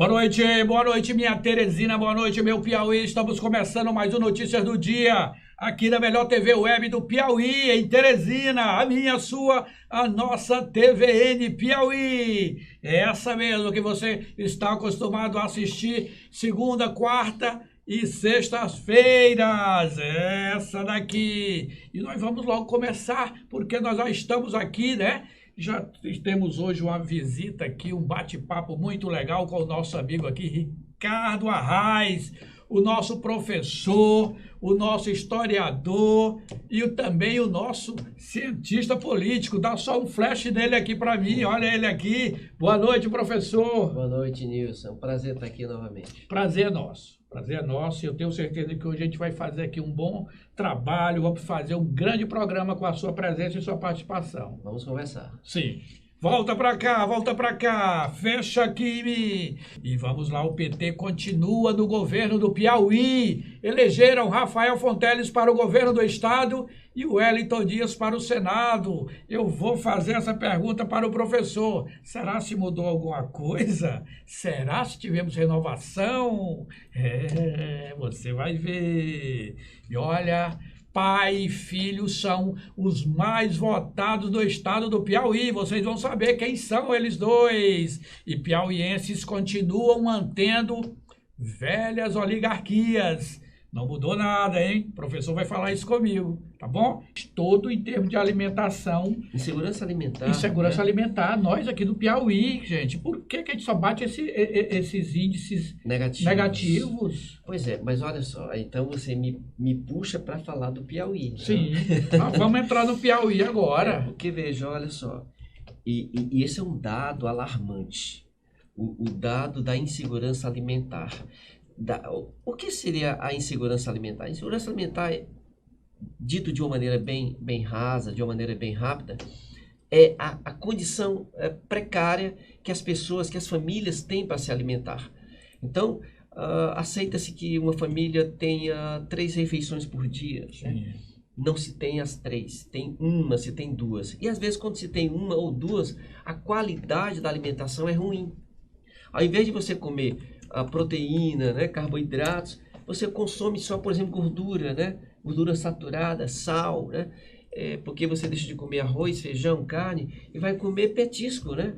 Boa noite, minha Teresina, boa noite, meu Piauí. Estamos começando mais um Notícias do Dia, aqui na melhor TV web do Piauí, em Teresina, a minha, a sua, a nossa TVN Piauí. É essa mesmo que você está acostumado a assistir segunda, quarta e sextas-feiras, essa daqui. E nós vamos logo começar, porque nós já estamos aqui, né? Já temos hoje uma visita aqui, um bate-papo muito legal com o nosso amigo aqui, Ricardo Arraes, o nosso professor, o nosso historiador e também o nosso cientista político. Dá só um flash dele aqui para mim, olha ele aqui. Boa noite, professor. Boa noite, Nilson. Prazer estar aqui novamente. Prazer é nosso. Prazer é nosso, e eu tenho certeza que hoje a gente vai fazer aqui um bom trabalho, vamos fazer um grande programa com a sua presença e sua participação. Vamos conversar. Sim. Volta pra cá, fecha aqui. E vamos lá, o PT continua no governo do Piauí. Elegeram Rafael Fonteles para o governo do estado e o Wellington Dias para o Senado. Eu vou fazer essa pergunta para o professor. Será se mudou alguma coisa? Será se tivemos renovação? Você vai ver. E olha, pai e filho são os mais votados do estado do Piauí. Vocês vão saber quem são eles dois. E piauienses continuam mantendo velhas oligarquias. Não mudou nada, hein? O professor vai falar isso comigo, tá bom? Todo em termos de alimentação. Insegurança alimentar. Insegurança alimentar. Nós aqui do Piauí, gente. Por que a gente só bate esses índices negativos? Pois é, mas olha só. Então você me puxa para falar do Piauí. Né? Sim. Vamos entrar no Piauí agora. Porque veja, olha só. E esse é um dado alarmante. O dado da insegurança alimentar. O que seria a insegurança alimentar? A insegurança alimentar, dito de uma maneira bem rasa, de uma maneira bem rápida, é a condição precária que as famílias têm para se alimentar. Então, aceita-se que uma família tenha 3 refeições por dia. Né? Não se tem as 3, tem uma, se tem 2. E às vezes quando se tem uma ou 2, a qualidade da alimentação é ruim. Ao invés de você comer a proteína, né, carboidratos, você consome só, por exemplo, gordura, né? Gordura saturada, sal, né? Porque você deixa de comer arroz, feijão, carne e vai comer petisco, né?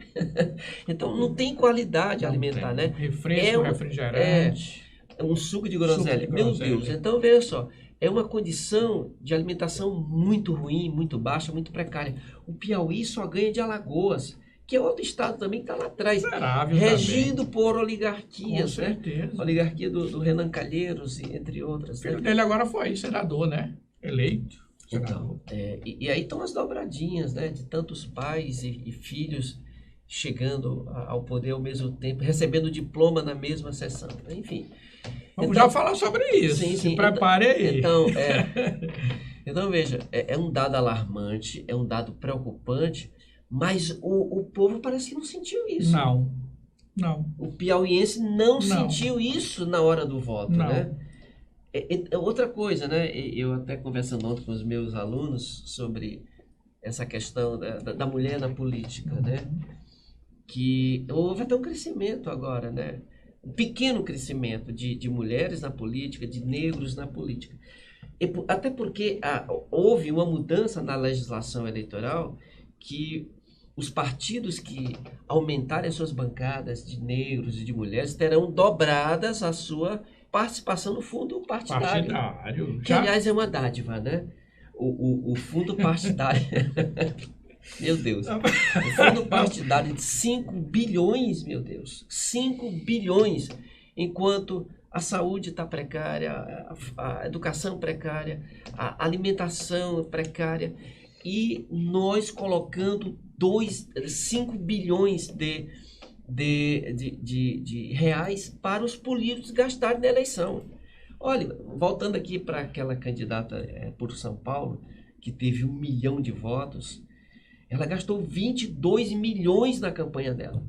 Então não tem qualidade alimentar, né? Refresco, refrigerante. Um suco de groselha. Meu Deus, então veja só, é uma condição de alimentação muito ruim, muito baixa, muito precária. O Piauí só ganha de Alagoas, que é outro estado também que está lá atrás, regido também por oligarquias, né? Oligarquia do Renan Calheiros, entre outras. O filho dele agora foi senador, né? Eleito. Então, e aí estão as dobradinhas, né? De tantos pais e filhos chegando ao poder ao mesmo tempo, recebendo diploma na mesma sessão. Enfim. Vamos já falar sobre isso. Sim. Se prepare aí. Então veja, é um dado alarmante, é um dado preocupante, mas o povo parece que não sentiu isso. Não. O piauiense não sentiu isso na hora do voto, não. Né? Outra coisa, né? Eu até conversando ontem com os meus alunos sobre essa questão da mulher na política, né? Que houve até um crescimento agora, né? Um pequeno crescimento de mulheres na política, de negros na política. Até porque houve uma mudança na legislação eleitoral que os partidos que aumentarem as suas bancadas de negros e de mulheres terão dobradas a sua participação no fundo partidário. Que, aliás, é uma dádiva, né? O fundo partidário... Meu Deus. O fundo partidário de 5 bilhões, meu Deus. 5 bilhões. Enquanto a saúde está precária, a educação precária, a alimentação precária. E nós colocando 5 bilhões de reais para os políticos gastarem na eleição. Olha, voltando aqui para aquela candidata por São Paulo, que teve 1 milhão de votos, ela gastou 22 milhões na campanha dela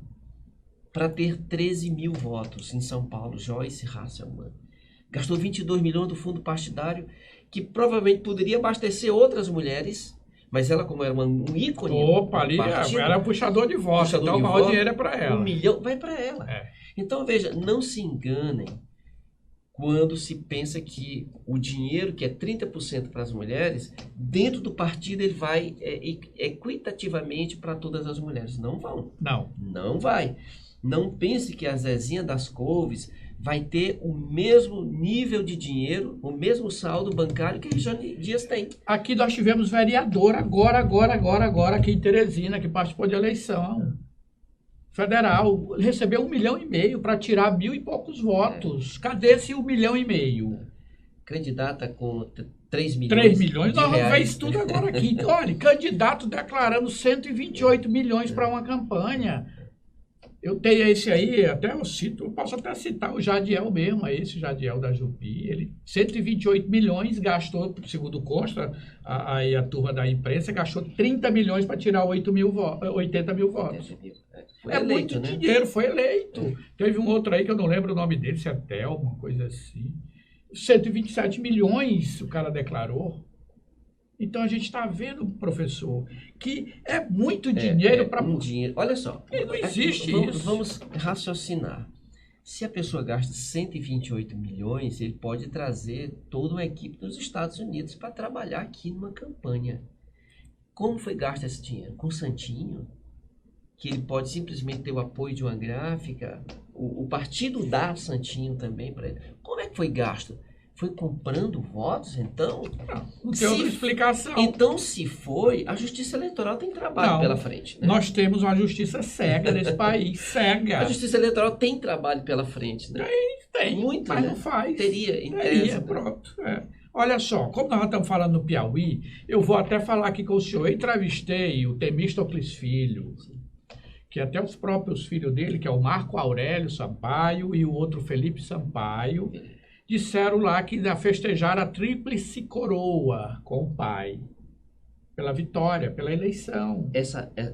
para ter 13 mil votos em São Paulo. Joyce Hasselmann gastou 22 milhões do fundo partidário, que provavelmente poderia abastecer outras mulheres, mas ela, como era um ícone... Opa, ali partido, era puxador de votos, então o maior dinheiro é para ela. 1 milhão vai para ela. Então, veja, não se enganem quando se pensa que o dinheiro, que é 30% para as mulheres, dentro do partido ele vai equitativamente para todas as mulheres. Não vão. Não vai. Não pense que a Zezinha das Couves vai ter o mesmo nível de dinheiro, o mesmo saldo bancário que a Regiane Dias tem. Aqui nós tivemos vereador agora aqui em Teresina, que participou de eleição federal, recebeu 1,5 milhão para tirar 1.000 e poucos votos. Cadê esse 1,5 milhão? Candidata com 3 milhões. 3 milhões? Nós vamos ver isso tudo agora aqui. Olha, candidato declarando 128 milhões para uma campanha. Eu tenho esse aí, até eu posso até citar o Jadiel mesmo, esse Jadiel da Jupi, ele 128 milhões gastou, segundo consta, a turma da imprensa, gastou 30 milhões para tirar 80 mil votos. Foi eleito, muito dinheiro, foi eleito. Teve um outro aí que eu não lembro o nome dele, se é Tel, uma coisa assim. 127 milhões o cara declarou. Então a gente está vendo, professor, que é muito dinheiro para... dinheiro. Olha só. Não existe isso. Vamos raciocinar. Se a pessoa gasta 128 milhões, ele pode trazer toda uma equipe dos Estados Unidos para trabalhar aqui numa campanha. Como foi gasto esse dinheiro? Com o Santinho? Que ele pode simplesmente ter o apoio de uma gráfica? O partido dá Santinho também para ele. Como é que foi gasto? Foi comprando votos, então? Não tem outra explicação. Então, se foi, a Justiça Eleitoral tem trabalho pela frente. Né? Nós temos uma justiça cega nesse país, cega. A Justiça Eleitoral tem trabalho pela frente, né? Tem, muito, mas não faz. Teria, pronto. Olha só, como nós estamos falando no Piauí, eu vou até falar aqui com o senhor. Eu entrevistei o Temístocles Filho, que até os próprios filhos dele, que é o Marco Aurélio Sampaio e o outro Felipe Sampaio, disseram lá que ia festejar a tríplice coroa com o pai, pela vitória, pela eleição.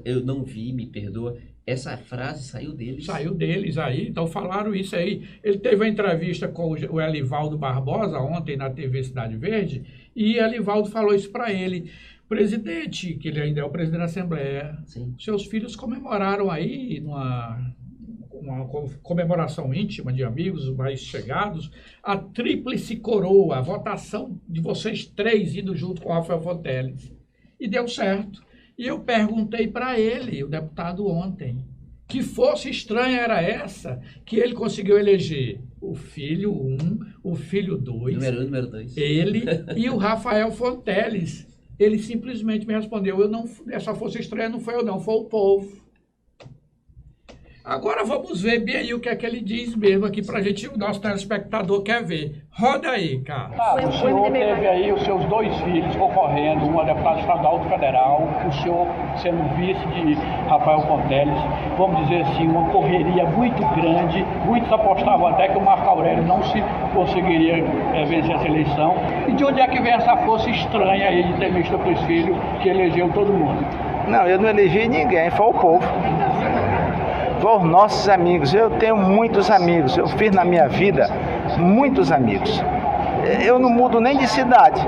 Eu não vi, me perdoa, essa frase saiu deles. Saiu deles aí, então falaram isso aí. Ele teve uma entrevista com o Elivaldo Barbosa ontem na TV Cidade Verde, e Elivaldo falou isso para ele. Presidente, que ele ainda é o presidente da Assembleia, sim, seus filhos comemoraram aí uma comemoração íntima de amigos mais chegados, a tríplice coroa, a votação de vocês três indo junto com o Rafael Fonteles. E deu certo. E eu perguntei para ele, o deputado ontem, que força estranha era essa que ele conseguiu eleger o filho 1, o filho 2, número 2, ele e o Rafael Fonteles. Ele simplesmente me respondeu, essa força estranha não foi eu não, foi o povo. Agora vamos ver bem aí o que é que ele diz mesmo aqui pra gente, o nosso telespectador quer ver. Roda aí, cara. O senhor teve aí os seus 2 filhos concorrendo, um a deputado estadual do federal, o senhor sendo vice de Rafael Fonteles, vamos dizer assim, uma correria muito grande, muitos apostavam até que o Marco Aurélio não se conseguiria vencer essa eleição. E de onde é que vem essa força estranha aí de Temístocles Filho, que elegeu todo mundo? Não, eu não elegi ninguém, foi o povo. Os nossos amigos, eu tenho muitos amigos, eu fiz na minha vida muitos amigos. Eu não mudo nem de cidade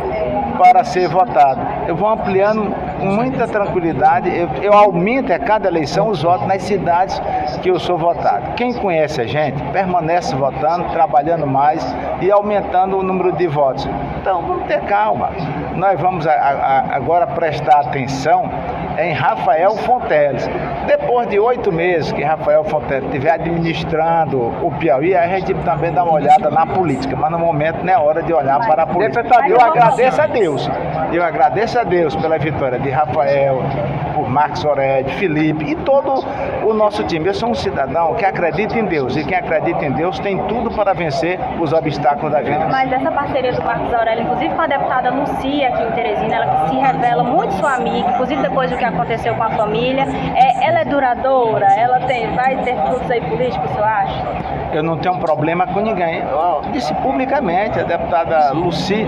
para ser votado. Eu vou ampliando com muita tranquilidade, eu aumento a cada eleição os votos nas cidades que eu sou votado. Quem conhece a gente permanece votando, trabalhando mais e aumentando o número de votos. Então vamos ter calma. Nós vamos agora prestar atenção em Rafael Fonteles. Depois de 8 meses que Rafael Fonteles estiver administrando o Piauí, a gente também dá uma olhada na política, mas no momento não é hora de olhar para a política. Eu agradeço a Deus pela vitória de Rafael, por Marcos Aurélio, Felipe e todo o nosso time. Eu sou um cidadão que acredita em Deus, e quem acredita em Deus tem tudo para vencer os obstáculos da vida. Mas essa parceria do Marcos Aurélio, inclusive com a deputada Lucia aqui em Teresina, ela que se revela muito sua amiga, inclusive depois do que aconteceu com a família, ela é duradoura? Ela vai ter frutos aí políticos, você acha? Eu não tenho problema com ninguém. Eu disse publicamente, a deputada Lucy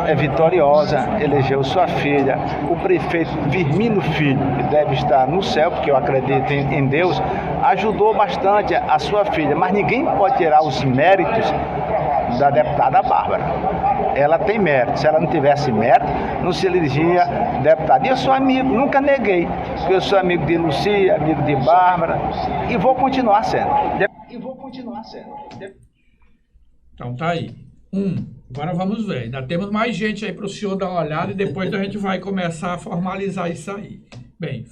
é vitoriosa, elegeu sua filha, o prefeito Firmino Filho, que deve estar no céu, porque eu acredito em Deus, ajudou bastante a sua filha, mas ninguém pode tirar os méritos da deputada Bárbara. Ela tem mérito. Se ela não tivesse mérito, não se elegia deputada. E eu sou amigo, nunca neguei. Eu sou amigo de Lucia, amigo de Bárbara e vou continuar sendo. Então tá aí. Agora vamos ver. Ainda temos mais gente aí para o senhor dar uma olhada e depois a gente vai começar a formalizar isso aí. Bem,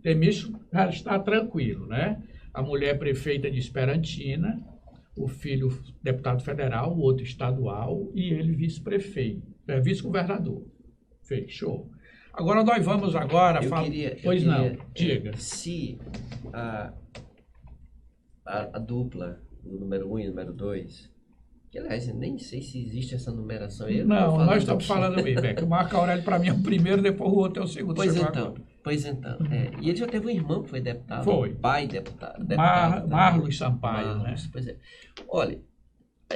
Temístocles já está tranquilo, né? A mulher prefeita de Esperantina, o filho deputado federal, o outro estadual e ele vice-prefeito, vice-governador. Fechou. Agora nós vamos falar... diga. Se a dupla, o número 1 e o número 2, que aliás, eu nem sei se existe essa numeração. Não, nós estamos falando mesmo, que o Marco Aurélio para mim é o primeiro, depois o outro é o segundo. Pois então. E ele já teve um irmão que foi deputado. Foi. Pai deputado. Marlos Sampaio, né? Pois é. Olha,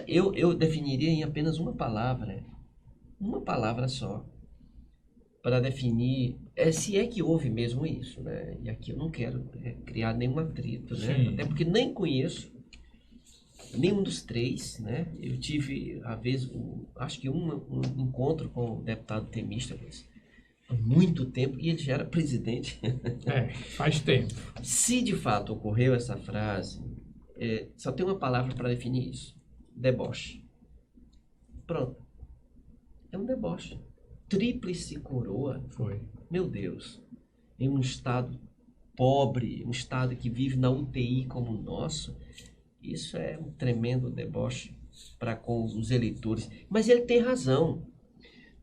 eu definiria em apenas uma palavra só, para definir, se é que houve mesmo isso, né? E aqui eu não quero criar nenhum atrito, né? Sim. Até porque nem conheço nenhum dos três, né? Eu tive, às vezes, acho que um encontro com o deputado Temístocles há muito tempo, e ele já era presidente. Faz tempo. Se de fato ocorreu essa frase, só tem uma palavra para definir isso: deboche. Pronto. É um deboche. Tríplice coroa. Foi. Meu Deus. Em um estado pobre, um estado que vive na UTI como o nosso, isso é um tremendo deboche para com os eleitores. Mas ele tem razão.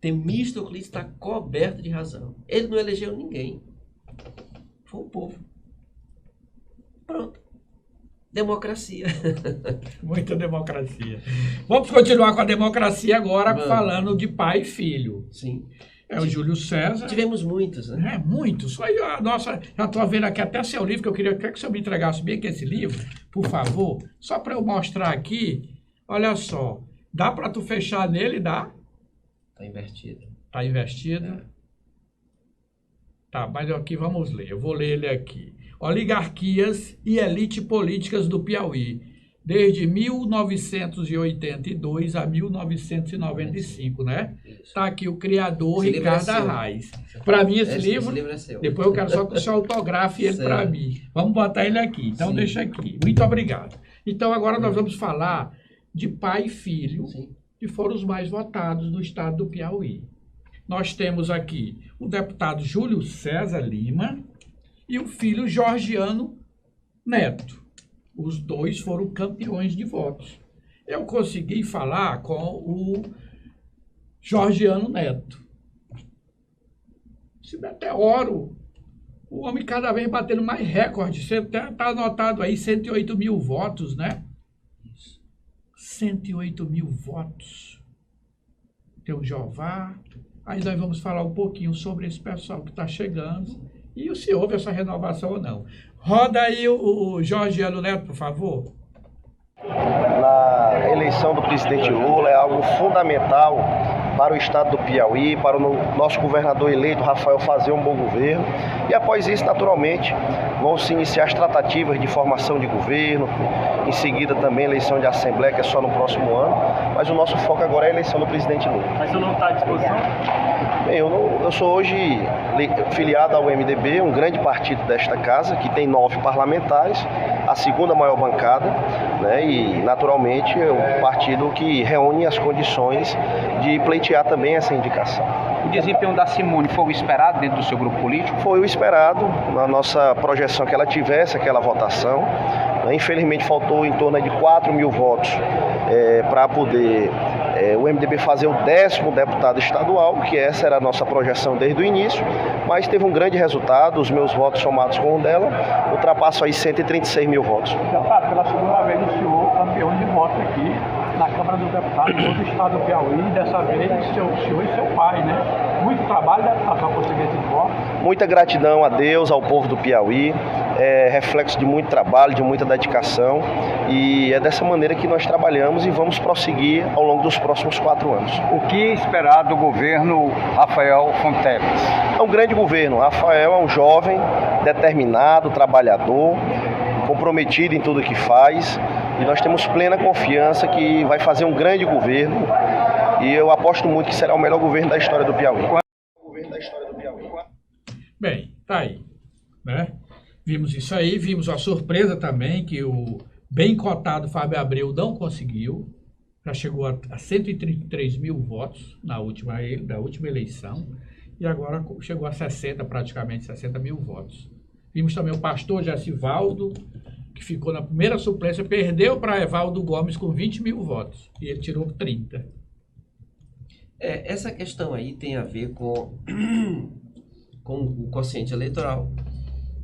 Temístocles está coberto de razão. Ele não elegeu ninguém. Foi o povo. Pronto. Democracia. Muita democracia. Vamos continuar com a democracia agora, falando de pai e filho. Sim. O Júlio César. Tivemos muitos, né? Muitos. Aí já estou vendo aqui até seu livro, que eu queria que o senhor me entregasse bem aqui esse livro, por favor. Só para eu mostrar aqui. Olha só. Dá para tu fechar nele? Dá? Está invertido. Está invertido? Tá, mas aqui vamos ler. Eu vou ler ele aqui. Oligarquias e elite políticas do Piauí, desde 1982 a 1995, né? Está aqui o criador, Ricardo Arraes. Para mim, esse livro é seu. Depois eu quero só que o senhor autografe ele para mim. Vamos botar ele aqui. Então, deixa aqui. Muito obrigado. Então, agora nós vamos falar de pai e filho, que foram os mais votados do estado do Piauí. Nós temos aqui o deputado Júlio César Lima e o filho Georgiano Neto. Os dois foram campeões de votos. Eu consegui falar com o Georgiano Neto. Se meteoro, o homem cada vez batendo mais recorde. Você está anotado aí 108 mil votos, né? 108 mil votos. Tem o Jeová. Aí nós vamos falar um pouquinho sobre esse pessoal que está chegando e se houve essa renovação ou não. Roda aí o Georgiano Neto, por favor. Na eleição do presidente Lula é algo fundamental para o estado do Piauí, para o nosso governador eleito, Rafael, fazer um bom governo. E após isso, naturalmente, vão se iniciar as tratativas de formação de governo, em seguida também a eleição de Assembleia, que é só no próximo ano. Mas o nosso foco agora é a eleição do presidente Lula. Mas você não está à disposição? Bem, eu sou hoje filiado ao MDB, um grande partido desta casa, que tem 9 parlamentares, a segunda maior bancada, né, e naturalmente é um partido que reúne as condições de pleitear também essa indicação. O desempenho da Simone foi o esperado dentro do seu grupo político? Foi o esperado, na nossa projeção que ela tivesse aquela votação. Infelizmente faltou em torno de 4 mil votos para poder o MDB fazer o 10º deputado estadual, que essa era a nossa projeção desde o início, mas teve um grande resultado, os meus votos somados com o dela, ultrapassam aí 136 mil votos. Deputado, pela segunda vez o senhor campeão de votos aqui na Câmara dos Deputados do estado do Piauí, dessa vez o senhor e seu pai, né? Muito trabalho deve passar por conseguir esse voto. Muita gratidão a Deus, ao povo do Piauí, reflexo de muito trabalho, de muita dedicação, e é dessa maneira que nós trabalhamos e vamos prosseguir ao longo dos próximos 4 anos. O que esperar do governo Rafael Fonteles? É um grande governo. Rafael é um jovem, determinado, trabalhador, comprometido em tudo que faz, e nós temos plena confiança que vai fazer um grande governo e eu aposto muito que será o melhor governo da história do Piauí. Bem, tá aí, né? Vimos isso aí, vimos a surpresa também que o bem cotado Fábio Abreu não conseguiu, já chegou a 133 mil votos da última eleição e agora chegou a 60, praticamente 60 mil votos. Vimos também o pastor Jessivaldo, que ficou na primeira suplência, perdeu para Evaldo Gomes com 20 mil votos e ele tirou 30. Essa questão aí tem a ver com o quociente eleitoral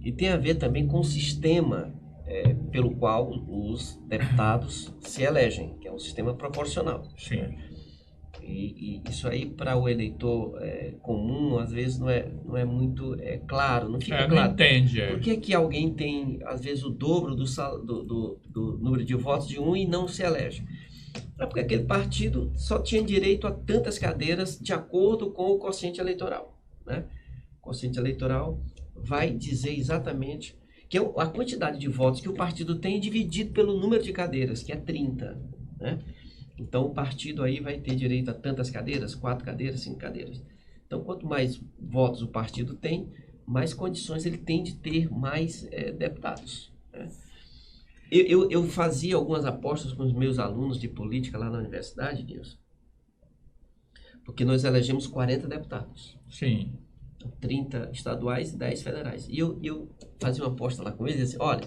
e tem a ver também com o sistema pelo qual os deputados se elegem, que é um sistema proporcional. Sim. E isso aí para o eleitor comum às vezes não é muito claro, não fica claro. Não entende. Por que alguém tem às vezes o dobro do número de votos de um e não se elege? É porque aquele partido só tinha direito a tantas cadeiras de acordo com o quociente eleitoral, né? O quociente eleitoral vai dizer exatamente que a quantidade de votos que o partido tem dividido pelo número de cadeiras, que é 30, né? Então, o partido aí vai ter direito a tantas cadeiras, 4 cadeiras, 5 cadeiras. Então, quanto mais votos o partido tem, mais condições ele tem de ter mais deputados, né? Eu fazia algumas apostas com os meus alunos de política lá na universidade, Nilson, porque nós elegemos 40 deputados. Sim. 30 estaduais e 10 federais. E eu fazia uma aposta lá com eles e disse, olha,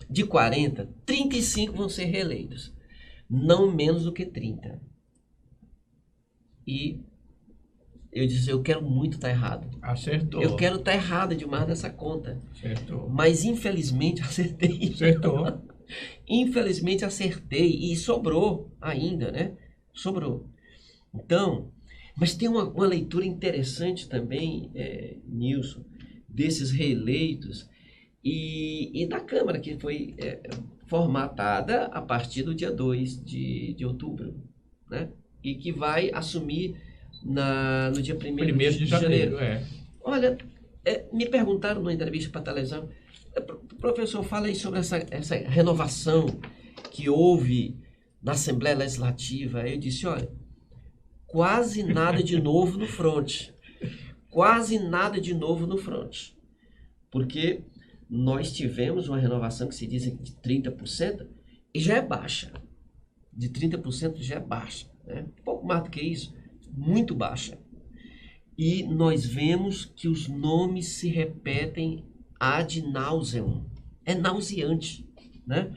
de 40, 35 vão ser reeleitos. Não menos do que 30. E eu disse, eu quero muito estar errado. Acertou. Eu quero estar errado demais nessa conta. Acertou. Mas infelizmente acertei. Acertou. Infelizmente acertei. E sobrou ainda, né? Sobrou. Então, mas tem uma leitura interessante também, Nilson, desses reeleitos e da Câmara, que foi formatada a partir do dia 2 de outubro, né? E que vai assumir no dia 1º de janeiro. Olha, me perguntaram numa entrevista para a televisão, professor, fala aí sobre essa renovação que houve na Assembleia Legislativa. Eu disse, olha, quase nada de novo no front. Quase nada de novo no front. Porque nós tivemos uma renovação que se diz de 30% e já é baixa. De 30% já é baixa, né? Pouco mais do que isso, muito baixa. E nós vemos que os nomes se repetem ad nauseam. É nauseante, né?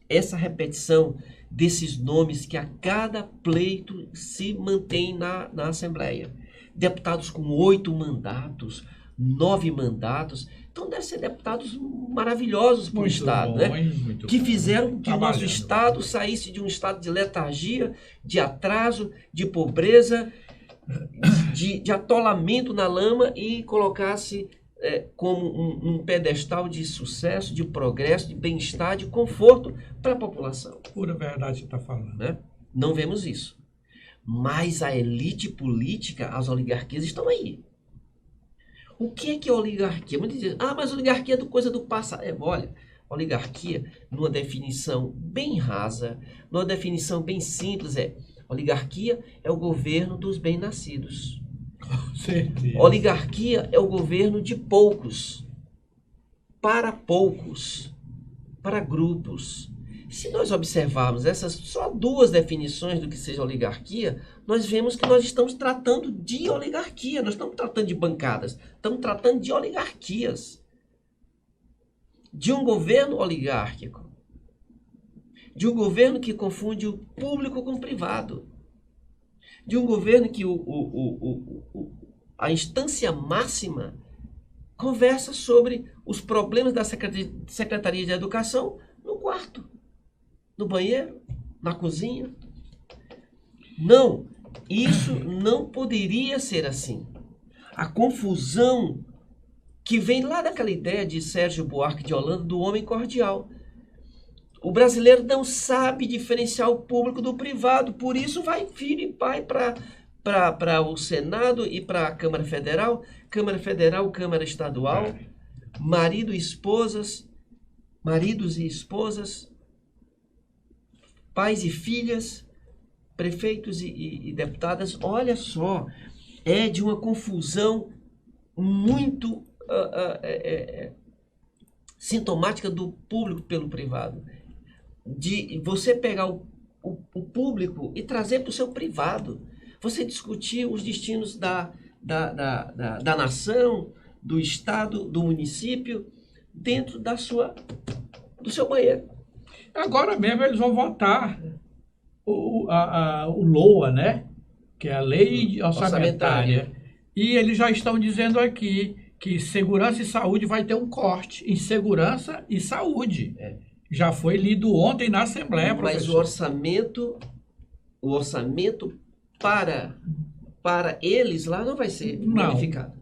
Essa repetição desses nomes que a cada pleito se mantém na Assembleia. Deputados com 8 mandatos, 9 mandatos. Então, devem ser deputados maravilhosos para o Estado, né? Que fizeram que o nosso Estado saísse de um estado de letargia, de atraso, de pobreza, de atolamento na lama e colocasse como um pedestal de sucesso, de progresso, de bem-estar, de conforto para a população. Pura verdade você está falando. Né? Não vemos isso. Mas a elite política, as oligarquias estão aí. O que é oligarquia? Muitos dizem, mas oligarquia é coisa do passado. Olha, oligarquia, numa definição bem rasa, numa definição bem simples, oligarquia é o governo dos bem-nascidos. Com certeza. Oligarquia é o governo de poucos, para grupos. Se nós observarmos essas só 2 definições do que seja oligarquia, nós vemos que nós estamos tratando de oligarquia, nós estamos tratando de bancadas, estamos tratando de oligarquias. De um governo oligárquico, de um governo que confunde o público com o privado, de um governo que a instância máxima conversa sobre os problemas da Secretaria de Educação no quarto, no banheiro, na cozinha. Não, isso não poderia ser assim. A confusão que vem lá daquela ideia de Sérgio Buarque de Holanda do homem cordial. O brasileiro não sabe diferenciar o público do privado, por isso vai filho e pai para o Senado e para a Câmara Federal, Câmara Estadual, maridos e esposas, pais e filhas, prefeitos e deputadas, olha só, é de uma confusão muito sintomática do público pelo privado. De você pegar o público e trazer para o seu privado. Você discutir os destinos da nação, do estado, do município, dentro do seu banheiro. Agora mesmo eles vão votar o LOA, né? Que é a Lei Orçamentária. E eles já estão dizendo aqui que segurança e saúde vai ter um corte em segurança e saúde. Já foi lido ontem na Assembleia, professor. Mas o orçamento para eles lá não vai ser modificado.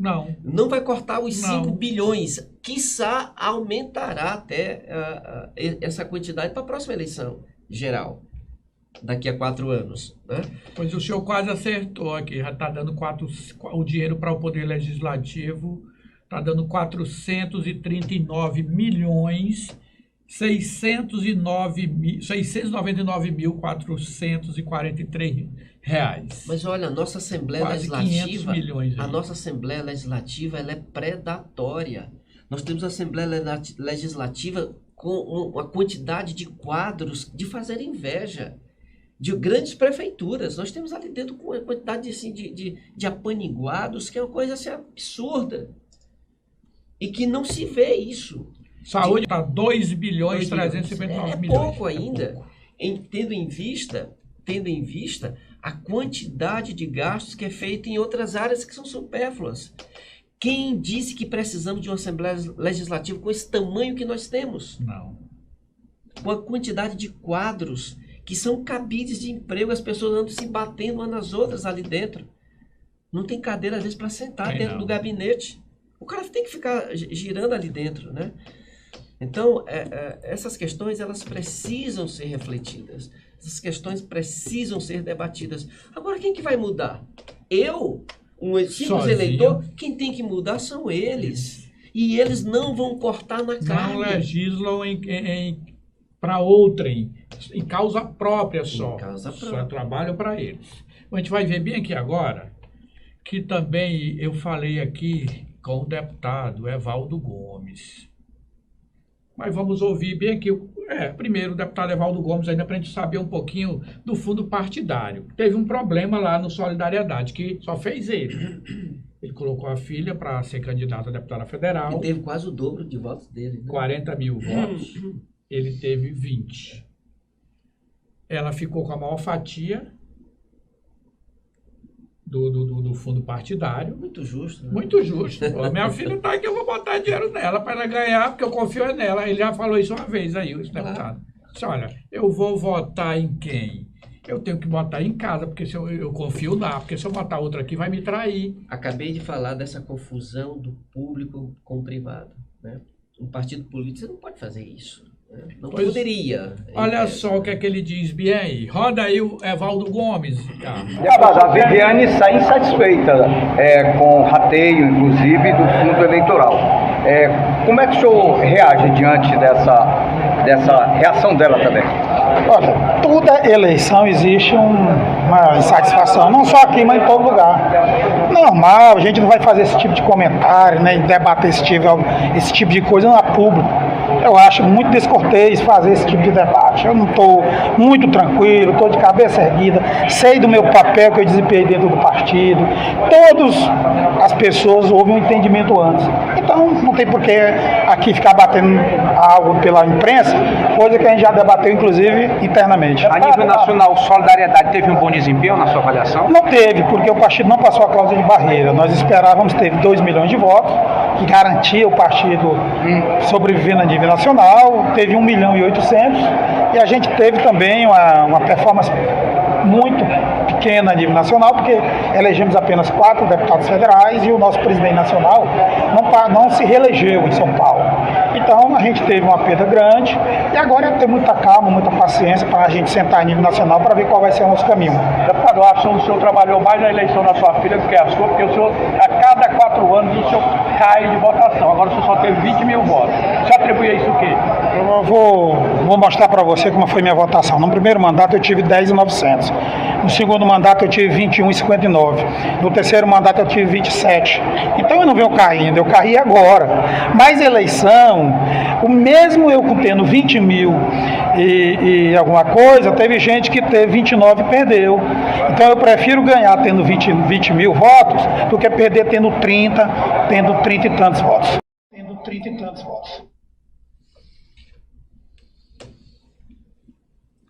Não vai cortar os 5 bilhões. Quiçá aumentará até essa quantidade para a próxima eleição geral, daqui a 4 anos. Né? Pois o senhor quase acertou aqui. Já está dando o dinheiro para o Poder Legislativo. Está dando 439 milhões 699.443 reais. Mas olha, a nossa Assembleia Legislativa, 500 milhões aí. A nossa Assembleia Legislativa, ela é predatória. Nós temos a Assembleia Legislativa com uma quantidade de quadros de fazer inveja, de grandes prefeituras. Nós temos ali dentro com uma quantidade assim, de apaniguados, que é uma coisa assim, absurda. E que não se vê isso. Saúde está 2 bilhões 359 milhões. É pouco ainda, tendo em vista a quantidade de gastos que é feita em outras áreas que são supérfluas. Quem disse que precisamos de uma Assembleia Legislativa com esse tamanho que nós temos? Não. Com a quantidade de quadros que são cabides de emprego, as pessoas andam se batendo umas nas outras ali dentro. Não tem cadeira, às vezes, para sentar dentro do gabinete. O cara tem que ficar girando ali dentro, né? Então, essas questões, elas precisam ser refletidas. Essas questões precisam ser debatidas. Agora, quem que vai mudar? Eu? Um simples eleitor? Quem tem que mudar são eles. E eles não vão cortar na carne. Não legislam para outrem, em causa própria só. Só trabalham para eles. A gente vai ver bem aqui agora, que também eu falei aqui com o deputado Evaldo Gomes. Mas vamos ouvir bem aqui. Primeiro, o deputado Evaldo Gomes, ainda para a gente saber um pouquinho do fundo partidário. Teve um problema lá no Solidariedade, que só fez ele. Ele colocou a filha para ser candidata a deputada federal. Ele teve quase o dobro de votos dele. Né? 40 mil votos. Ele teve 20. Ela ficou com a maior fatia do fundo partidário. Muito justo. Né? Muito justo. Pô, minha filha está aqui, eu vou botar dinheiro nela para ela ganhar, porque eu confio nela. Ele já falou isso uma vez aí, o deputado. Disse, olha, eu vou votar em quem? Eu tenho que botar em casa, porque se eu confio lá, porque se eu botar outra aqui vai me trair. Acabei de falar dessa confusão do público com o privado. Né? Um partido político, você não pode fazer isso. Não poderia. Olha só o que é que ele diz bem aí. Roda aí o Evaldo Gomes. A Viviane sai insatisfeita com o rateio, inclusive, do fundo eleitoral. Como é que o senhor reage diante dessa reação dela também? Olha, toda eleição existe uma insatisfação, não só aqui, mas em todo lugar. Normal, a gente não vai fazer esse tipo de comentário, nem debater esse tipo de coisa na público. Eu acho muito descortês fazer esse tipo de debate. Eu não estou muito tranquilo, estou de cabeça erguida, sei do meu papel que eu desempenhei dentro do partido. Todas as pessoas ouvem um entendimento antes. Então, não tem por que aqui ficar batendo algo pela imprensa, coisa que a gente já debateu, inclusive, internamente. A nível nacional, Solidariedade teve um bom desempenho na sua avaliação? Não teve, porque o partido não passou a cláusula de barreira. Nós esperávamos ter 2 milhões de votos, que garantia o partido sobreviver na nível nacional, teve 1,8 milhão, e a gente teve também uma performance muito pequena a nível nacional, porque elegemos apenas 4 deputados federais e o nosso presidente nacional não se reelegeu em São Paulo. Então a gente teve uma perda grande e agora é ter muita calma, muita paciência para a gente sentar a nível nacional para ver qual vai ser o nosso caminho. Deputado, eu acho que o senhor trabalhou mais na eleição da sua filha do que a sua, porque o senhor, a cada 4 anos, o senhor cai de votação. Agora o senhor só teve 20 mil votos. Você atribui a isso o quê? Eu vou mostrar para você como foi minha votação. No primeiro mandato eu tive 10.900. No segundo mandato eu tive 21,59. No terceiro mandato eu tive 27. Então eu não venho caindo, eu caí agora. Mas eleição, o mesmo eu tendo 20 mil e alguma coisa, teve gente que teve 29 e perdeu. Então eu prefiro ganhar tendo 20 mil votos do que perder tendo 30 e tantos votos.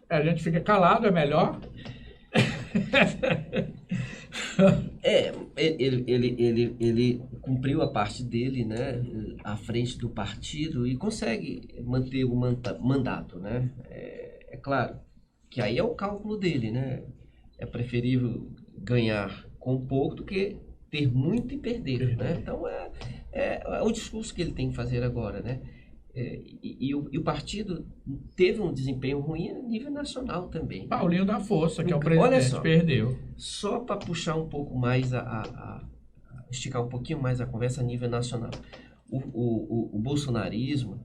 A gente fica calado, é melhor. Ele cumpriu a parte dele, né, à frente do partido e consegue manter o mandato, né? É claro que aí é o cálculo dele, né? É preferível ganhar com pouco do que ter muito e perder, né? Então é o discurso que ele tem que fazer agora, né? E o partido teve um desempenho ruim a nível nacional também. Paulinho da Força, que é o Olha presidente, só, perdeu. Só para puxar um pouco mais, esticar um pouquinho mais a conversa a nível nacional. O bolsonarismo,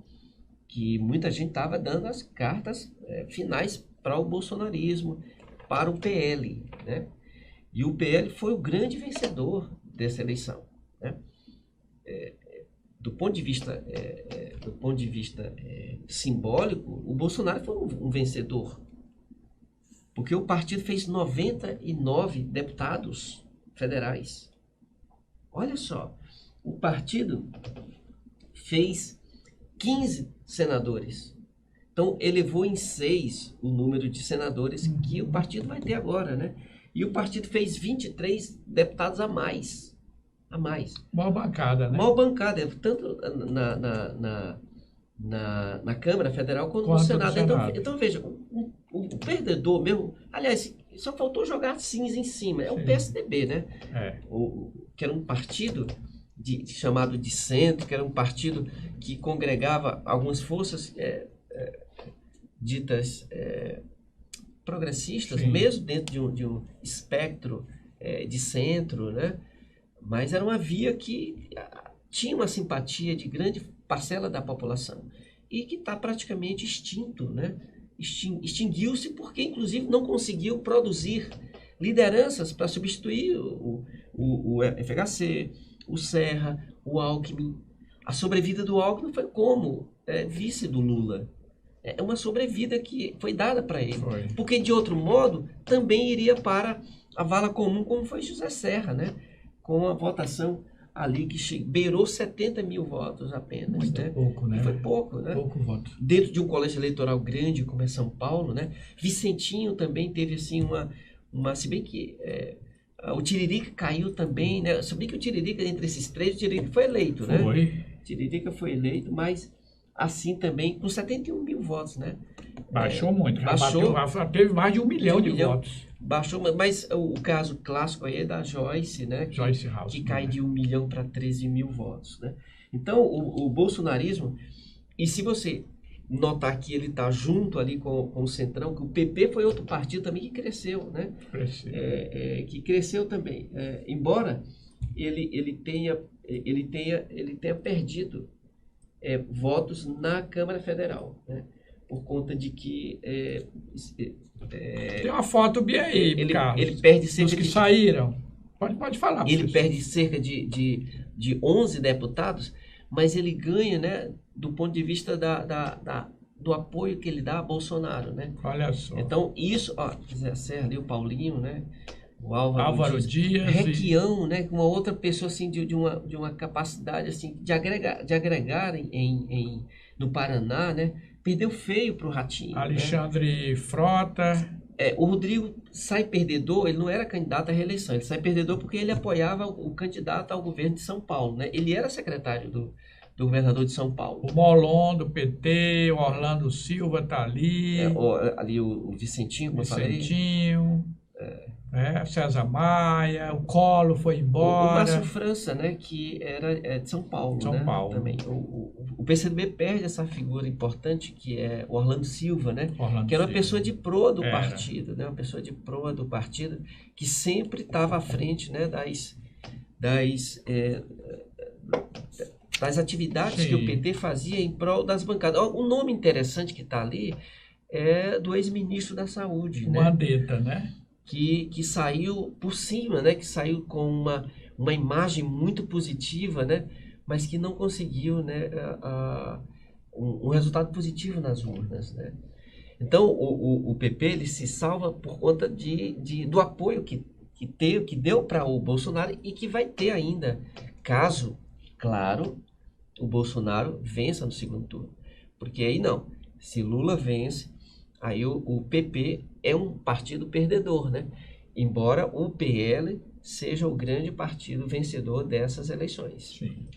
que muita gente estava dando as cartas finais para o bolsonarismo, para o PL, né? E o PL foi o grande vencedor dessa eleição, né? Do ponto de vista simbólico, o Bolsonaro foi um vencedor, porque o partido fez 99 deputados federais. Olha só, o partido fez 15 senadores. Então, elevou em 6 o número de senadores que o partido vai ter agora, né? E o partido fez 23 deputados a mais. Maior bancada, né? Maior bancada, tanto na Câmara Federal quanto no Senado. Então veja, o perdedor mesmo, aliás, só faltou jogar cinza em cima, é o PSDB, né? Que era um partido chamado de centro, que era um partido que congregava algumas forças ditas progressistas, mesmo dentro de um espectro de centro, né? Mas era uma via que tinha uma simpatia de grande parcela da população e que está praticamente extinto, né? Extinguiu-se porque, inclusive, não conseguiu produzir lideranças para substituir o FHC, o Serra, o Alckmin. A sobrevida do Alckmin foi como vice do Lula. É uma sobrevida que foi dada para ele. Porque, de outro modo, também iria para a vala comum, como foi José Serra, né? Com a votação ali que beirou 70 mil votos apenas. Muito pouco, né? E foi pouco, né? Pouco voto. Dentro de um colégio eleitoral grande como é São Paulo, né? Vicentinho também teve assim se bem que o Tiririca caiu também, né? Se bem que o Tiririca, entre esses três, o Tiririca foi eleito, né? O Tiririca foi eleito, mas assim também com 71 mil votos, né? Baixou muito, teve mais de 1 milhão de votos. Baixou, mas o caso clássico aí é da Joyce, né? Joyce House, que cai de 1 milhão para 13 mil votos, né? Então, o bolsonarismo, e se você notar que ele está junto ali com o Centrão, que o PP foi outro partido também que cresceu, né? Que cresceu também. Embora ele tenha perdido votos na Câmara Federal, né? Por conta de que tem uma foto bem aí, Carlos. Ele perde cerca dos que saíram. Pode falar. Ele perde cerca de 11 deputados, mas ele ganha, né, do ponto de vista do apoio que ele dá a Bolsonaro, né? Olha só. Então, isso, Zé Serra ali, o Paulinho, né? O Álvaro Dias. Requião, né? Uma outra pessoa, assim, de uma capacidade, assim, de agregar no Paraná, né? Perdeu feio para o Ratinho. Alexandre, né? Frota. O Rodrigo sai perdedor, ele não era candidato à reeleição, ele sai perdedor porque ele apoiava o candidato ao governo de São Paulo, né? Ele era secretário do governador de São Paulo. O Molon, do PT, o Orlando Silva tá ali. Ali o Vicentinho, como eu falei. César Maia, o Collor foi embora. O Márcio França, né, que era de São Paulo. São Paulo. Também. O PCdoB perde essa figura importante, que é o Orlando Silva, né? Que era uma pessoa de proa do partido, né? Uma pessoa de proa do partido, que sempre estava à frente, né, das atividades Sim. que o PT fazia em prol das bancadas. O nome interessante que está ali é do ex-ministro da Saúde, né? Mandetta, né? Que saiu por cima, né? Que saiu com uma imagem muito positiva, né? Mas que não conseguiu, né? Um resultado positivo nas urnas, né? Então, o PP ele se salva por conta do apoio que deu para o Bolsonaro e que vai ter ainda, caso, claro, o Bolsonaro vença no segundo turno. Porque aí não, se Lula vence, aí o PP é um partido perdedor, né? Embora o PL seja o grande partido vencedor dessas eleições. Sim.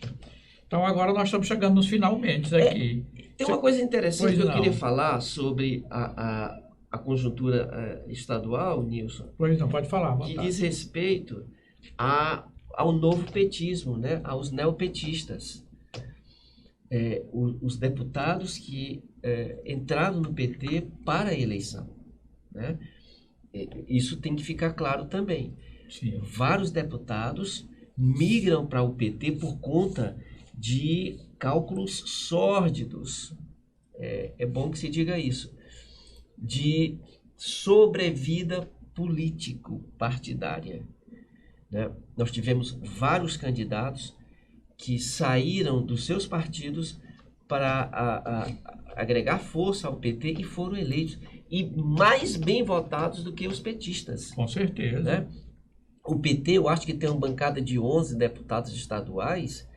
Então agora nós estamos chegando nos finalmente aqui. Tem uma coisa interessante Pois que eu não. queria falar sobre a conjuntura estadual, Nilson, Pois não, pode falar. à que vontade. diz respeito ao novo petismo, né? Aos neopetistas. Os deputados que entraram no PT para a eleição, né? Isso tem que ficar claro também. Sim. Vários deputados migram para o PT por conta de cálculos sórdidos. É bom que se diga isso. De sobrevida político-partidária, né? Nós tivemos vários candidatos que saíram dos seus partidos para agregar força ao PT e foram eleitos. E mais bem votados do que os petistas. Com certeza. Né? O PT, eu acho que tem uma bancada de 11 deputados estaduais,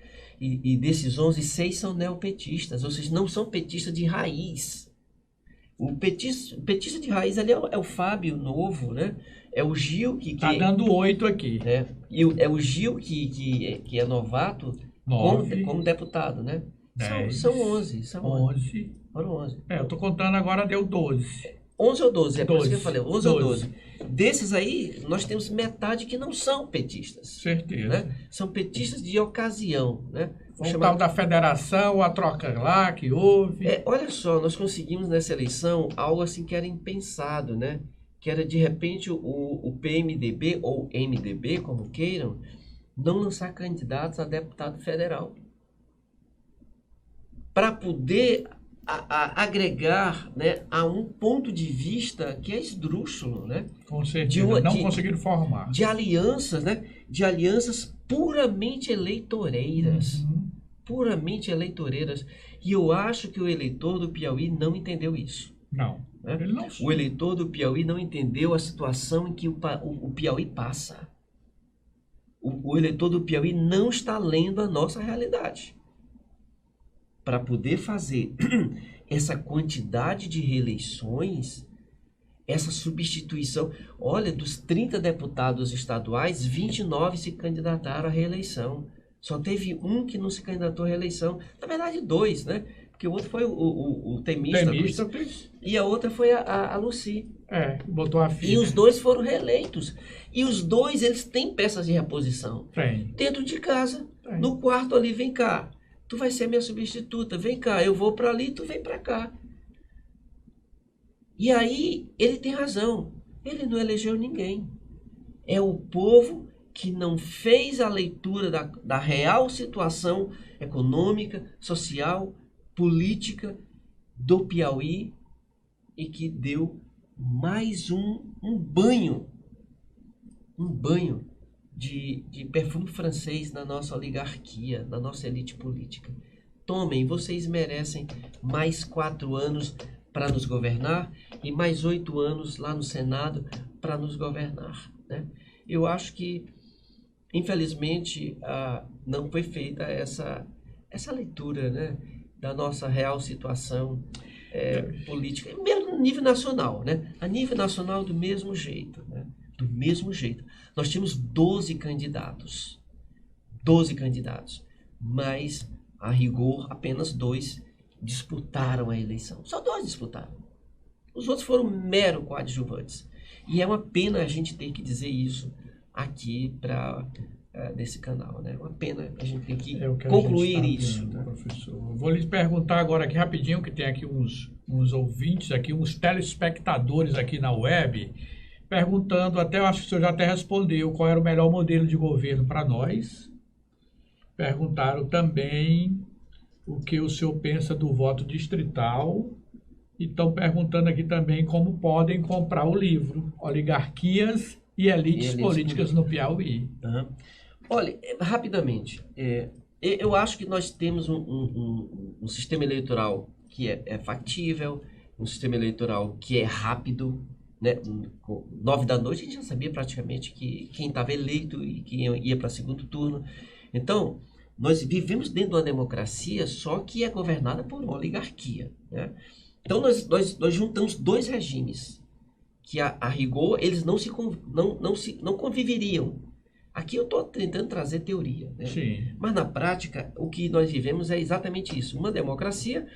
e desses 11, 6 são neopetistas, ou seja, não são petistas de raiz. O petista de raiz ali é o Fábio Novo, né? É o Gil que... Está dando 8 aqui. E é o Gil que é novato como deputado, né? 10, são 11. São 11. Foram 11. Eu estou contando agora, deu 12. 11 ou 12, é por isso que eu 12. falei, 11 ou 12. Desses aí, nós temos metade que não são petistas. Certeza. Né? São petistas de ocasião, né? O tal da federação, a troca lá que houve. Olha só, nós conseguimos nessa eleição algo assim que era impensado, né? Que era, de repente, o PMDB, ou MDB, como queiram, não lançar candidatos a deputado federal. Para poder agregar, né, a um ponto de vista que é esdrúxulo, né? Com certeza, não conseguiram formar. De alianças, né? De alianças puramente eleitoreiras. Puramente eleitoreiras. E eu acho que o eleitor do Piauí não entendeu isso. Não, né? ele não. O eleitor do Piauí não entendeu a situação em que o Piauí passa. O eleitor do Piauí não está lendo a nossa realidade. Para poder fazer essa quantidade de reeleições, essa substituição. Olha, dos 30 deputados estaduais, 29 se candidataram à reeleição. Só teve um que não se candidatou à reeleição. Na verdade, 2, né? Porque o outro foi o Temista. E a outra foi a Lucy. Botou a filha. E os 2 foram reeleitos. E os 2, eles têm peças de reposição. Tem. Dentro de casa. Tem. No quarto ali, vem cá. Tu vai ser minha substituta, vem cá, eu vou para ali, tu vem para cá. E aí, ele tem razão, ele não elegeu ninguém. É o povo que não fez a leitura da real situação econômica, social, política do Piauí e que deu mais um banho de perfume francês na nossa oligarquia, na nossa elite política. Tomem, vocês merecem mais 4 anos para nos governar e mais 8 anos lá no Senado para nos governar, né? Eu acho que, infelizmente, não foi feita essa leitura, né, da nossa real situação política, mesmo no nível nacional, né? A nível nacional, do mesmo jeito, né? Do mesmo jeito. Nós tínhamos 12 candidatos, mas, a rigor, apenas 2 disputaram a eleição. Só 2 disputaram. Os outros foram mero coadjuvantes. E é uma pena a gente ter que dizer isso aqui desse canal, né? Uma pena a gente ter que concluir isso. Vendo, professor. Vou lhe perguntar agora aqui rapidinho, que tem aqui uns ouvintes, aqui, uns telespectadores aqui na web, perguntando, até eu acho que o senhor já até respondeu, qual era o melhor modelo de governo para nós. perguntaram também o que o senhor pensa do voto distrital e estão perguntando aqui também como podem comprar o livro Oligarquias e Elites Políticas no Piauí. Uhum. Olha, rapidamente, eu acho que nós temos um sistema eleitoral que é factível, um sistema eleitoral que é rápido, né? 9 da noite a gente já sabia praticamente quem estava eleito e quem ia para segundo turno. Então, nós vivemos dentro de uma democracia, só que é governada por uma oligarquia, né? Então, nós juntamos dois regimes que, a rigor, eles não conviveriam. Aqui eu estou tentando trazer teoria, né? Sim. Mas, na prática, o que nós vivemos é exatamente isso. Uma democracia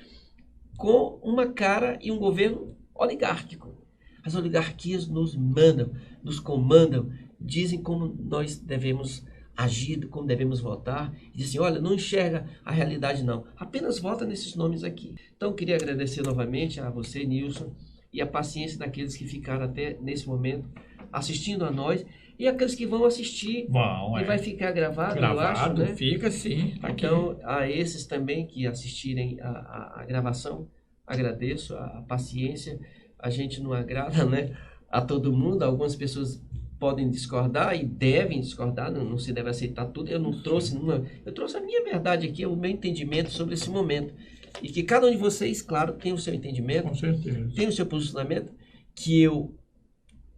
com uma cara e um governo oligárquico. As oligarquias nos mandam, nos comandam, dizem como nós devemos agir, como devemos votar, e dizem, olha, não enxerga a realidade não, apenas vota nesses nomes aqui. Então, queria agradecer novamente a você, Nilson, e a paciência daqueles que ficaram até nesse momento assistindo a nós, e aqueles que vão assistir, e vai ficar gravado, eu acho, né? Fica sim, tá aqui. Então, a esses também que assistirem a gravação, agradeço a paciência. A gente não agrada, né, a todo mundo, algumas pessoas podem discordar e devem discordar, não se deve aceitar tudo. Eu não trouxe eu trouxe a minha verdade aqui, o meu entendimento sobre esse momento. E que cada um de vocês, claro, tem o seu entendimento, com certeza, tem o seu posicionamento, que eu,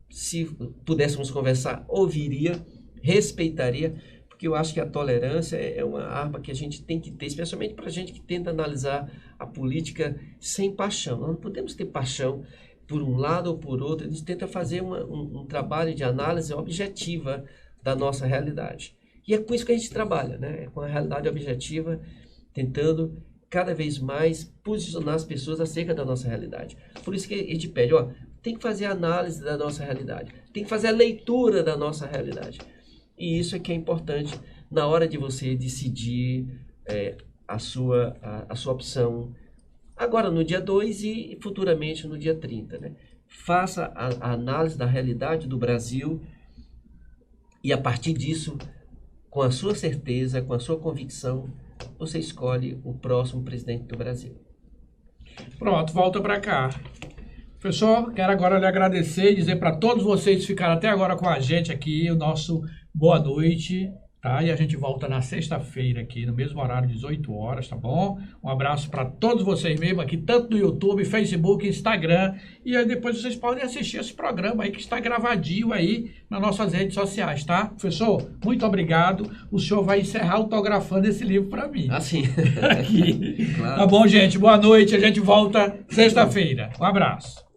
se pudéssemos conversar, ouviria, respeitaria, porque eu acho que a tolerância é uma arma que a gente tem que ter, especialmente para a gente que tenta analisar a política sem paixão. Nós não podemos ter paixão por um lado ou por outro, a gente tenta fazer um trabalho de análise objetiva da nossa realidade. E é com isso que a gente trabalha, né? É com a realidade objetiva, tentando cada vez mais posicionar as pessoas acerca da nossa realidade. Por isso que a gente pede, tem que fazer a análise da nossa realidade, tem que fazer a leitura da nossa realidade. E isso é que é importante na hora de você decidir a sua opção, agora no dia 2 e futuramente no dia 30. Né? Faça a análise da realidade do Brasil e a partir disso, com a sua certeza, com a sua convicção, você escolhe o próximo presidente do Brasil. Pronto, volta para cá. Professor, quero agora lhe agradecer e dizer para todos vocês que ficaram até agora com a gente aqui, o nosso boa noite, tá? E a gente volta na sexta-feira aqui, no mesmo horário, 18 horas, tá bom? Um abraço para todos vocês mesmo aqui, tanto no YouTube, Facebook, Instagram, e aí depois vocês podem assistir esse programa aí que está gravadinho aí nas nossas redes sociais, tá? Professor, muito obrigado. O senhor vai encerrar autografando esse livro para mim. Assim. Aqui. Claro. Tá bom, gente? Boa noite. A gente volta sexta-feira. Um abraço.